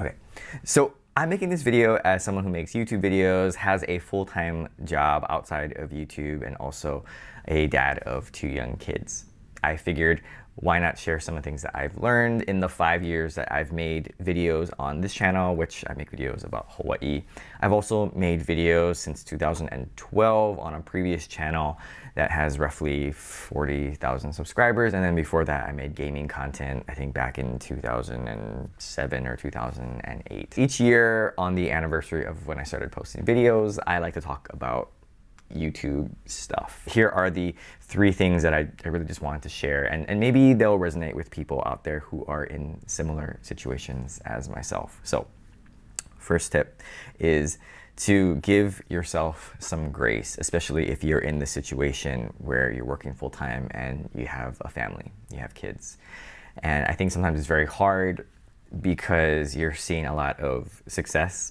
Okay, so I'm making this video as someone who makes YouTube videos, has a full-time job outside of YouTube, and also a dad of 2 young kids. I figured, why not share some of the things that I've learned in the 5 years that I've made videos on this channel, which I make videos about Hawaii. I've also made videos since 2012 on a previous channel that has roughly 40,000 subscribers. And then before that, I made gaming content, I think back in 2007 or 2008. Each year on the anniversary of when I started posting videos, I like to talk about YouTube stuff. Here are the 3 things that I really just wanted to share, and maybe they'll resonate with people out there who are in similar situations as myself. So first tip is to give yourself some grace, especially if you're in the situation where you're working full-time and you have a family, you have kids. And I think sometimes it's very hard because you're seeing a lot of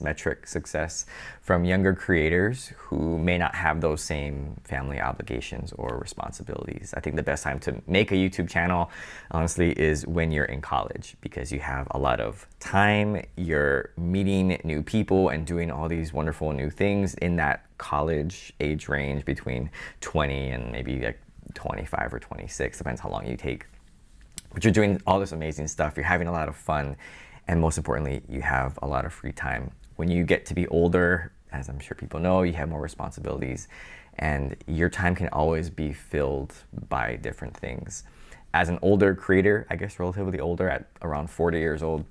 metric success from younger creators who may not have those same family obligations or responsibilities. I think the best time to make a YouTube channel, honestly, is when you're in college, because you have a lot of time, you're meeting new people and doing all these wonderful new things in that college age range between 20 and maybe like 25 or 26, depends how long you take. But you're doing all this amazing stuff, you're having a lot of fun, and most importantly, you have a lot of free time. When you get to be older, as I'm sure people know, you have more responsibilities, and your time can always be filled by different things. As an older creator, I guess relatively older, at around 40 years old,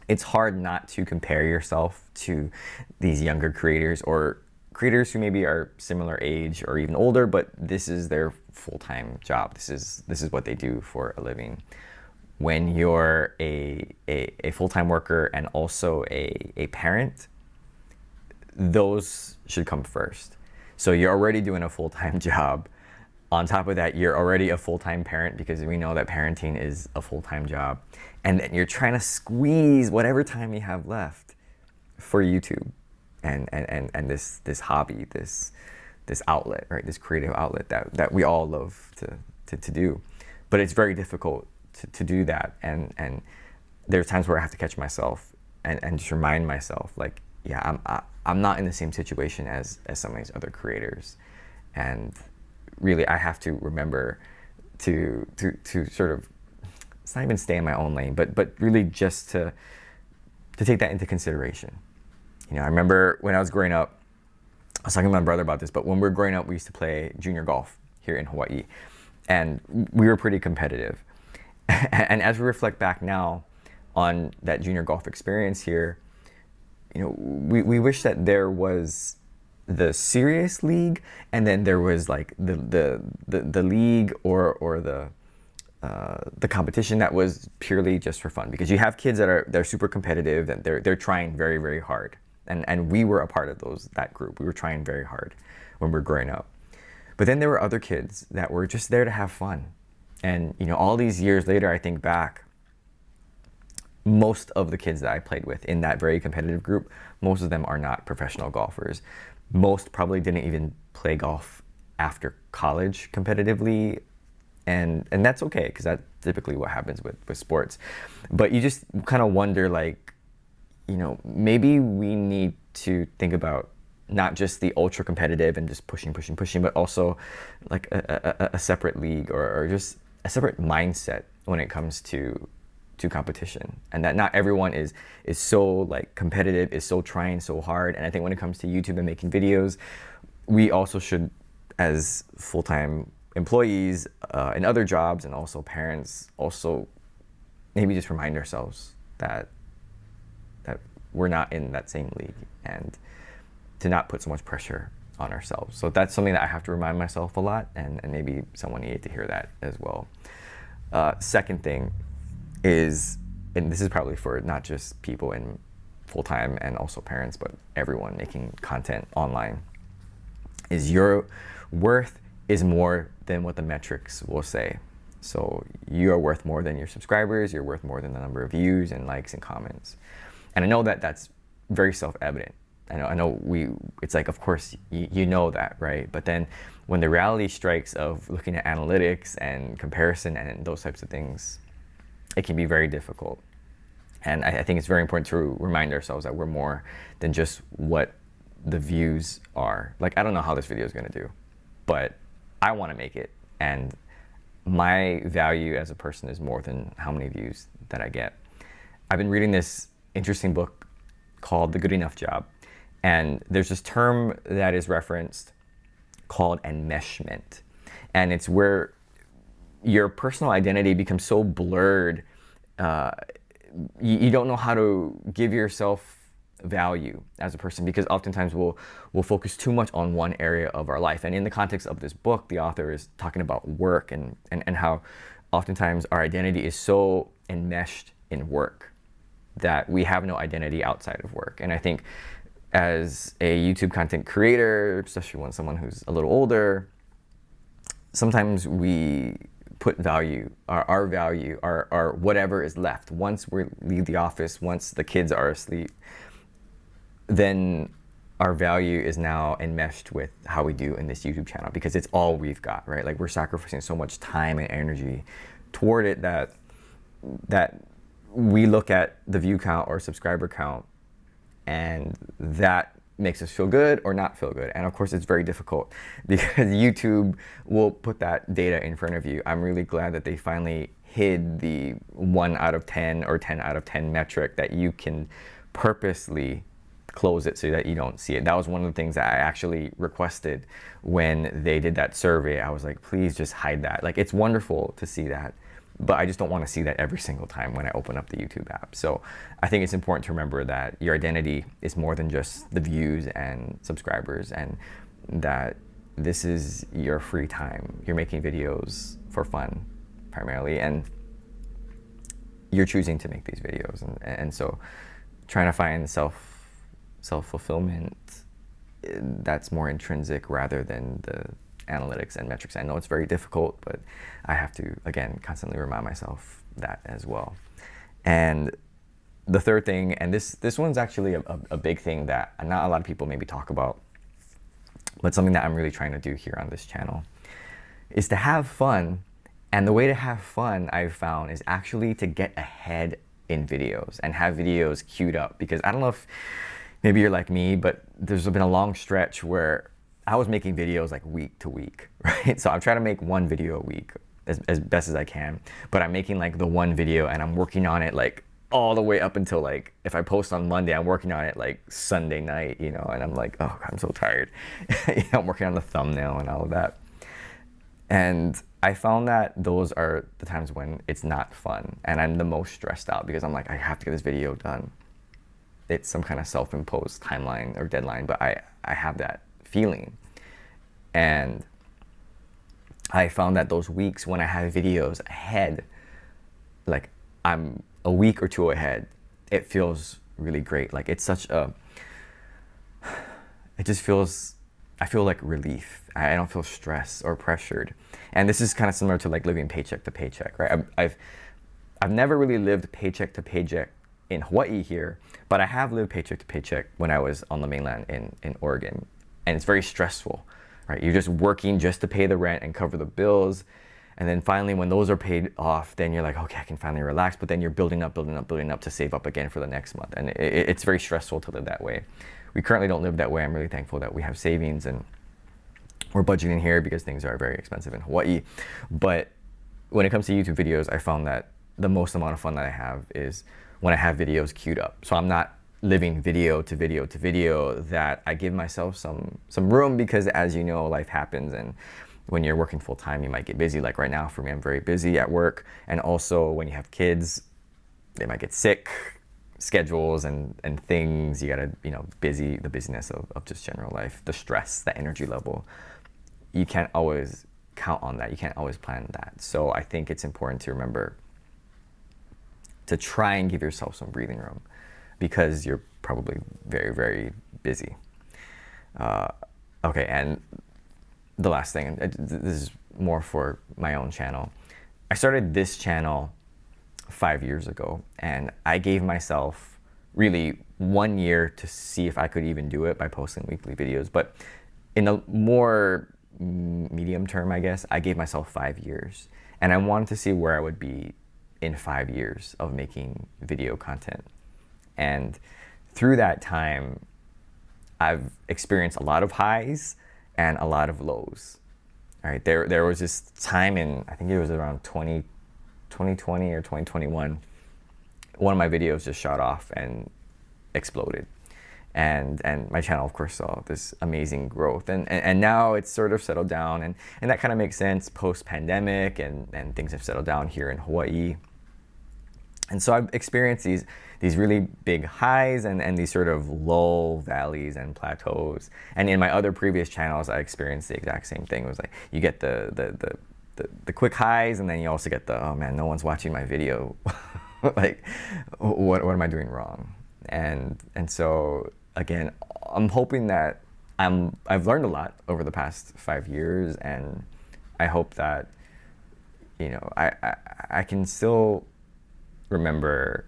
it's hard not to compare yourself to these younger creators or creators who maybe are similar age or even older, but this is their full-time job. This is what they do for a living. When you're a full-time worker and also a parent, those should come first. So you're already doing a full-time job. On top of that, you're already a full-time parent, because we know that parenting is a full-time job. And then you're trying to squeeze whatever time you have left for YouTube and this hobby, this outlet, right? This creative outlet that we all love to do. But it's very difficult to do that. And there's times where I have to catch myself and just remind myself, like, yeah, I'm not in the same situation as some of these other creators. And really, I have to remember to sort of, it's not even stay in my own lane, but really just to take that into consideration. You know, I remember when I was growing up, I was talking to my brother about this, but when we were growing up, we used to play junior golf here in Hawaii, and we were pretty competitive. And as we reflect back now on that junior golf experience here, you know, we wish that there was the serious league, and then there was like the league or the competition that was purely just for fun, because you have kids they're super competitive and they're trying very, very hard. And we were a part of that group. We were trying very hard when we were growing up. But then there were other kids that were just there to have fun. And, you know, all these years later, I think back, most of the kids that I played with in that very competitive group, most of them are not professional golfers. Most probably didn't even play golf after college competitively. And that's okay, because that's typically what happens with sports. But you just kind of wonder, like, you know, maybe we need to think about not just the ultra competitive and just pushing, but also like a separate league or just a separate mindset when it comes to competition. And that not everyone is so like competitive, is so trying so hard. And I think when it comes to YouTube and making videos, we also should, as full-time employees in other jobs and also parents, also maybe just remind ourselves that we're not in that same league, and to not put so much pressure on ourselves. So that's something that I have to remind myself a lot, and maybe someone needed to hear that as well. Second thing is, and this is probably for not just people in full-time and also parents, but everyone making content online, is your worth is more than what the metrics will say. So you are worth more than your subscribers, you're worth more than the number of views and likes and comments. And I know that that's very self-evident. I know it's like, of course, you know that, right? But then when the reality strikes of looking at analytics and comparison and those types of things, it can be very difficult. And I think it's very important to remind ourselves that we're more than just what the views are. Like, I don't know how this video is going to do, but I want to make it. And my value as a person is more than how many views that I get. I've been reading this interesting book called The Good Enough Job. And there's this term that is referenced called enmeshment. And it's where your personal identity becomes so blurred, you don't know how to give yourself value as a person, because oftentimes we'll focus too much on one area of our life. And in the context of this book, the author is talking about work and how oftentimes our identity is so enmeshed in work that we have no identity outside of work. And I think as a YouTube content creator, especially when someone who's a little older, sometimes we put value, our value, our whatever is left. Once we leave the office, once the kids are asleep, then our value is now enmeshed with how we do in this YouTube channel, because it's all we've got, right? Like, we're sacrificing so much time and energy toward it that we look at the view count or subscriber count, and that makes us feel good or not feel good. And of course, it's very difficult because YouTube will put that data in front of you. I'm really glad that they finally hid the 1 out of 10 or 10 out of 10 metric, that you can purposely close it so that you don't see it. That was one of the things that I actually requested when they did that survey. I was like, please just hide that. Like, it's wonderful to see that, but I just don't want to see that every single time when I open up the YouTube app. So I think it's important to remember that your identity is more than just the views and subscribers, and that this is your free time. You're making videos for fun primarily, and you're choosing to make these videos. And so trying to find self-fulfillment, that's more intrinsic rather than the analytics and metrics. I know it's very difficult, but I have to, again, constantly remind myself that as well. And the third thing, and this one's actually a big thing that not a lot of people maybe talk about, but something that I'm really trying to do here on this channel, is to have fun. And the way to have fun, I've found, is actually to get ahead in videos and have videos queued up. Because I don't know if maybe you're like me, but there's been a long stretch where I was making videos like week to week, right? So I'm trying to make one video a week as best as I can, but I'm making like the one video and I'm working on it like all the way up until, like, if I post on Monday, I'm working on it like Sunday night, you know, and I'm like, oh, I'm so tired. I'm working on the thumbnail and all of that. And I found that those are the times when it's not fun and I'm the most stressed out, because I'm like, I have to get this video done. It's some kind of self-imposed timeline or deadline, but I have that feeling. And I found that those weeks when I have videos ahead, like I'm a week or two ahead, it feels really great. Like, it's such a, it just feels, I feel like relief. I don't feel stressed or pressured. And this is kind of similar to like living paycheck to paycheck, right? I've never really lived paycheck to paycheck in Hawaii here, but I have lived paycheck to paycheck when I was on the mainland in Oregon. And it's very stressful, right? You're just working just to pay the rent and cover the bills. And then finally, when those are paid off, then you're like, okay, I can finally relax. But then you're building up to save up again for the next month. And it's very stressful to live that way. We currently don't live that way. I'm really thankful that we have savings and we're budgeting here because things are very expensive in Hawaii. But when it comes to YouTube videos, I found that the most amount of fun that I have is when I have videos queued up. So I'm not living video to video to video, that I give myself some room, because as you know, life happens, and when you're working full time, you might get busy. Like right now for me, I'm very busy at work. And also when you have kids, they might get sick, schedules and things, you gotta, you know, the busyness of just general life, the stress, the energy level. You can't always count on that. You can't always plan that. So I think it's important to remember to try and give yourself some breathing room, because you're probably very, very busy. Okay, and the last thing, this is more for my own channel. I started this channel 5 years ago, and I gave myself really 1 year to see if I could even do it by posting weekly videos. But in a more medium term, I guess, I gave myself 5 years, and I wanted to see where I would be in 5 years of making video content. And through that time, I've experienced a lot of highs and a lot of lows. All right, there was this time in, I think it was around 2020 or 2021, one of my videos just shot off and exploded. And my channel, of course, saw this amazing growth. And now it's sort of settled down, and that kind of makes sense post-pandemic, and things have settled down here in Hawaii. And so I've experienced these really big highs and these sort of low valleys and plateaus. And in my other previous channels, I experienced the exact same thing. It was like you get the quick highs, and then you also get the, oh man, no one's watching my video. Like, what am I doing wrong? And so again, I'm hoping that I've learned a lot over the past 5 years, and I hope that, you know, I can still remember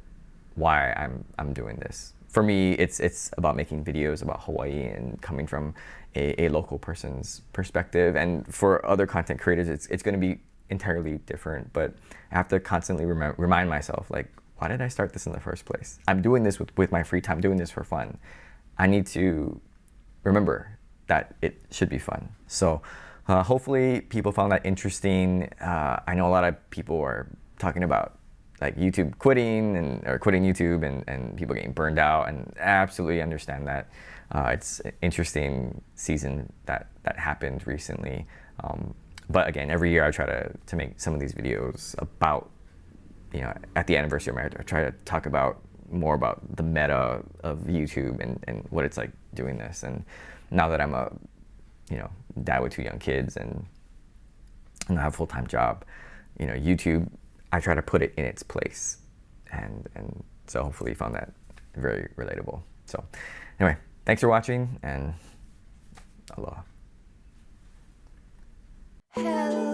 why I'm doing this. For me, it's about making videos about Hawaii and coming from a local person's perspective. And for other content creators, it's going to be entirely different. But I have to constantly remind myself, like, why did I start this in the first place? I'm doing this with my free time, doing this for fun. I need to remember that it should be fun. So hopefully people found that interesting. I know a lot of people are talking about like YouTube quitting or quitting YouTube and people getting burned out, and I absolutely understand that. It's an interesting season that happened recently. But again, every year I try to make some of these videos about, you know, at the anniversary of my, I try to talk more about the meta of YouTube and what it's like doing this. And now that I'm a, you know, dad with 2 young kids and I have a full-time job, you know, YouTube, I try to put it in its place. And so hopefully you found that very relatable. So anyway, thanks for watching, and aloha. Hello.